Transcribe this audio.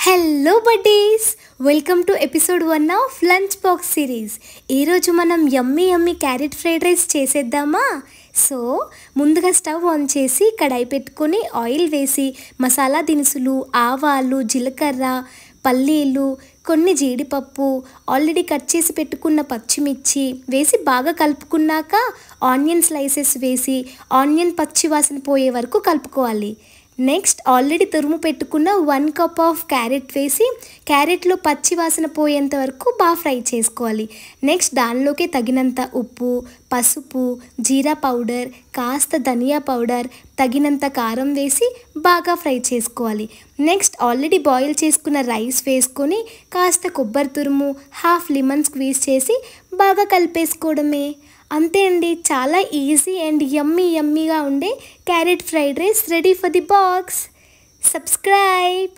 Hello buddies, welcome to episode 1 of lunch box series. ఈరోజు మనం యమ్మీ carrot fried rice చేసేద్దామా? So ముందుగా stove on చేసి కడాయి పెట్టుకొని ఆయిల్ వేసి మసాలా దినుసులు, ఆవాలు, జీలకర్ర, పల్లీలు, కొన్ని జీడిపప్పు, ఆల్రెడీ కట్ చేసి పెట్టుకున్న పచ్చిమిర్చి వేసి బాగా కలుపుకున్నాక ఆనియన్ స్లైసెస్ వేసి ఆనియన్ పచ్చి వాసన పోయే వరకు కలుపుకోవాలి. నెక్స్ట్ ఆల్రెడీ తురుము పెట్టుకున్న 1 కప్ ఆఫ్ క్యారెట్ వేసి క్యారెట్లో పచ్చి వాసన పోయేంత వరకు బాగా ఫ్రై చేసుకోవాలి. నెక్స్ట్ దానిలోకి తగినంత ఉప్పు, పసుపు, జీరా పౌడర్, కాస్త ధనియా పౌడర్, తగినంత కారం వేసి బాగా ఫ్రై చేసుకోవాలి. నెక్స్ట్ ఆల్రెడీ బాయిల్ చేసుకున్న రైస్ వేసుకొని కాస్త కొబ్బరి తురుము, హాఫ్ లెమన్ స్క్వీజ్ చేసి బాగా కలిపేసుకోవడమే. అంతే అండి, చాలా ఈజీ అండ్ యమ్మీగా ఉండే carrot fried rice ready for the box. Subscribe.